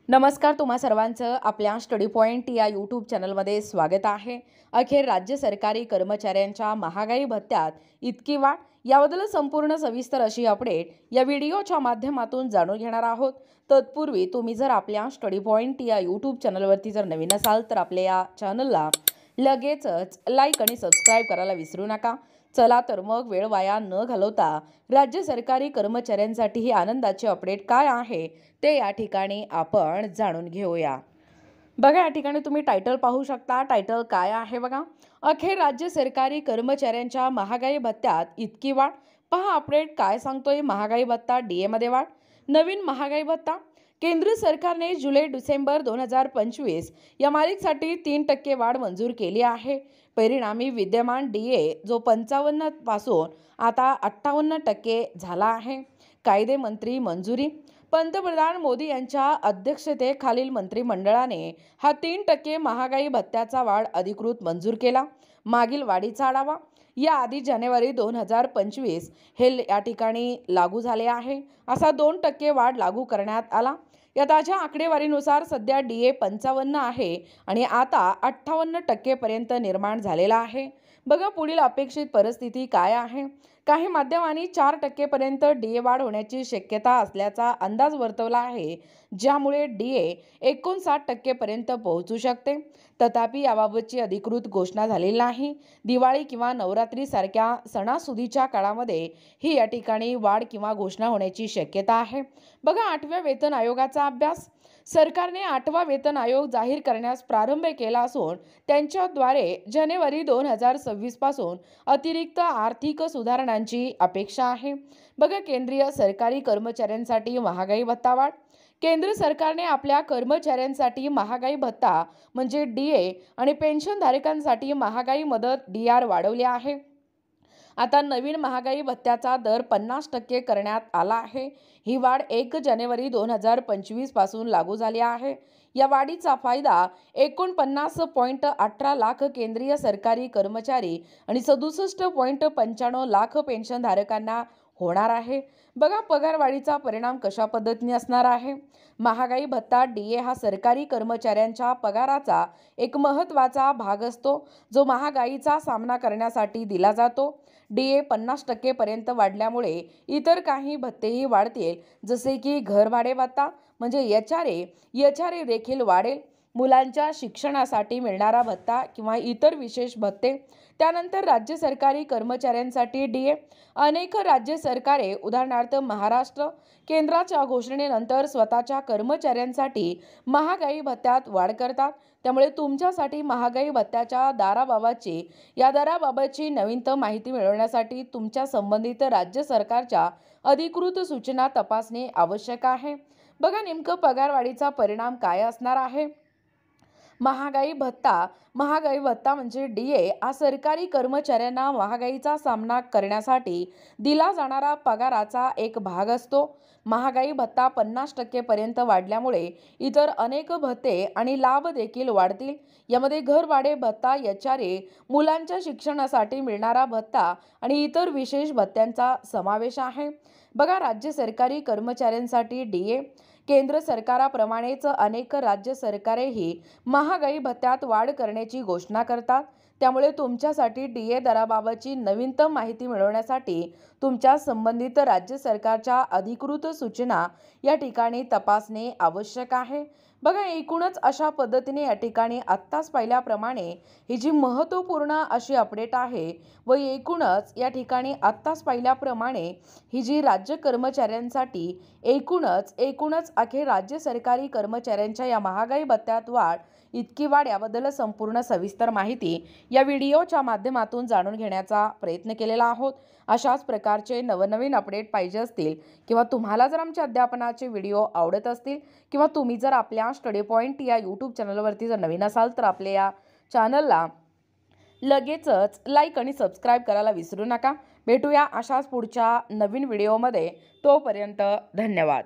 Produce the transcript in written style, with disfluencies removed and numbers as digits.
नमस्कार, तुम्हा सर्वांचं आपल्या स्टडी पॉइंट या यूट्यूब चॅनलमध्ये स्वागत आहे। अखेर राज्य सरकारी कर्मचाऱ्यांच्या महागाई भत्त्यात इतकी वाढ, याबद्दल संपूर्ण सविस्तर अशी अपडेट या व्हिडिओच्या माध्यमातून जाणून घेणार आहोत। तत्पूर्वी तुम्ही जर आपल्या स्टडी पॉइंट या यूट्यूब चॅनलवरती जर नवीन असाल तर आपल्या या चॅनलला लगेचच लाईक आणि सबस्क्राईब करायला विसरू नका। चला तर मग वेळ वाया न घालवता राज्य सरकारी कर्मचाऱ्यांसाठी ही आनंदाची अपडेट काय आहे ते या ठिकाणी आपण जाणून घेऊया। बघा, या ठिकाणी तुम्ही टायटल पाहू शकता। टायटल काय आहे बघा, अखेर राज्य सरकारी कर्मचाऱ्यांच्या महागाई भत्त्यात इतकी वाढ। पहा अपडेट काय सांगतोय। महागाई भत्ता डीए मध्ये वाढ। नवीन महागाई भत्ता केंद्र सरकारने जुलै-डिसेंबर 2025 या मालिकेसाठी 3% वाढ मंजूर केली आहे। परिणामी विद्यमान डीए जो 55 पासून आता 58% झाला आहे। कायदे मंत्री मंजुरी पंतप्रधान मोदी यांच्या अध्यक्षतेखालील मंत्रिमंडळाने हा 3% महागाई भत्त्याचा वाढ अधिकृत मंजूर केला। मागील वाढीचा आढावा याआधी जानेवारी 2025 हे या ठिकाणी लागू झाले आहे। असा 2% वाढ लागू करण्यात आला। या ताज्या आकडेवारीनुसार सध्या डीए 55 आहे आणि आता 58% पर्यंत निर्माण झालेला आहे। बघा, पुढील अपेक्षित परिस्थिती काय आहे। काही माध्यमांनी 4% पर्यंत डीए वाढ होण्याची शक्यता असल्याचा अंदाज वर्तवला आहे, ज्यामुळे डीए 59% पर्यंत पोहोचू शकते। तथापि याबाबतची अधिकृत घोषणा झालेली नाही। दिवाळी किंवा नवरात्री सारख्या सणासुदीच्या काळामध्ये ही या ठिकाणी वाढ किंवा घोषणा होण्याची शक्यता आहे। बघा, 8व्या वेतन आयोगाचा अभ्यास सरकारने 8वा वेतन आयोग जाहीर करण्यास प्रारंभ केला असून त्यांच्याद्वारे जानेवारी 2026 पासून अतिरिक्त आर्थिक सुधारणांची अपेक्षा आहे। बघा, केंद्रीय सरकारी कर्मचाऱ्यांसाठी महागाई भत्ता वाढ। केंद्र सरकारने आपल्या कर्मचाऱ्यांसाठी महागाई भत्ता म्हणजे डीए आणि पेन्शनधारकांसाठी महागाई मदत डीआर वाढवले आहे। आता नवीन महागाई भत्त्याचा दर 50% करण्यात आला आहे। ही वाढ 1 जानेवारी 2025 पासून लागू झाली आहे। या वाढीचा फायदा 49.18 लाख केंद्रीय सरकारी कर्मचारी आणि 67.95 लाख पेन्शनधारकांना होणार आहे। बघा, पगारवाढीचा परिणाम कशा पद्धतीने असणार आहे। महागाई भत्ता डीए हा सरकारी कर्मचाऱ्यांच्या पगाराचा एक महत्त्वाचा भाग असतो, जो महागाईचा सामना करण्यासाठी दिला जातो। डीए 50% पर्यंत वाढल्यामुळे इतर काही भत्तेही वाढतील, जसे की घरभाडे भत्ता म्हणजे एचआरए देखील वाढेल। मुलांच्या शिक्षणासाठी मिळणारा भत्ता किंवा इतर विशेष भत्ते। त्यानंतर राज्य सरकारी कर्मचाऱ्यांसाठी डीए अनेक राज्य सरकारे उदाहरणार्थ महाराष्ट्र केंद्राच्या घोषणेनंतर स्वतःच्या कर्मचाऱ्यांसाठी महागाई भत्त्यात वाढ करतात। त्यामुळे तुमच्यासाठी महागाई भत्त्याच्या दराबाबतची नवीनतम माहिती मिळवण्यासाठी तुमच्या संबंधित राज्य सरकारच्या अधिकृत सूचना तपासणे आवश्यक आहे। बघा, नेमकं पगारवाढीचा परिणाम काय असणार आहे। महागाई भत्ता म्हणजे डीए हा सरकारी कर्मचाऱ्यांना महागाईचा सामना करण्यासाठी दिला जाणारा पगाराचा एक भाग असतो। महागाई भत्ता 50% पर्यंत वाढल्यामुळे इतर अनेक भत्ते आणि लाभ देखील वाढतील। यामध्ये घरभाडे भत्ता, एचआरए, मुलांच्या शिक्षणासाठी मिळणारा भत्ता आणि इतर विशेष भत्त्यांचा समावेश आहे। बघा, राज्य सरकारी कर्मचाऱ्यांसाठी डीए केंद्र सरकाराप्रमाणेच अनेक राज्य सरकारेही महागाई भत्त्यात वाढ करण्याची घोषणा करतात। त्यामुळे तुमच्यासाठी डीए दराबाबतची नवीनतम माहिती मिळवण्यासाठी तुमच्या संबंधित राज्य सरकारच्या अधिकृत सूचना या ठिकाणी तपासणे आवश्यक आहे। बघा, एकूणच अशा पद्धतीने या ठिकाणी आत्ताच पाहिल्याप्रमाणे ही जी महत्त्वपूर्ण अशी अपडेट आहे व एकूणच या ठिकाणी आत्ताच पाहिल्याप्रमाणे ही जी राज्य कर्मचाऱ्यांसाठी एकूणच अखेर राज्य सरकारी कर्मचाऱ्यांच्या या महागाई भत्त्यात इतकी वाढ याबद्दल संपूर्ण सविस्तर माहिती या व्हिडिओच्या माध्यमातून जाणून घेण्याचा प्रयत्न केलेला आहोत। अशाच प्रकारचे नवनवीन अपडेट पाहिजे असतील किंवा तुम्हाला जर आमच्या अध्यापनाचे व्हिडिओ आवडत असतील किंवा तुम्ही जर आपल्या स्टडी पॉइंट या यूट्यूब चॅनलवरती जर नवीन असाल तर आपल्या या चॅनलला लगेचच लाईक आणि सबस्क्राईब करायला विसरू नका। भेटूया अशाच पुढच्या नवीन व्हिडिओमध्ये। तोपर्यंत धन्यवाद।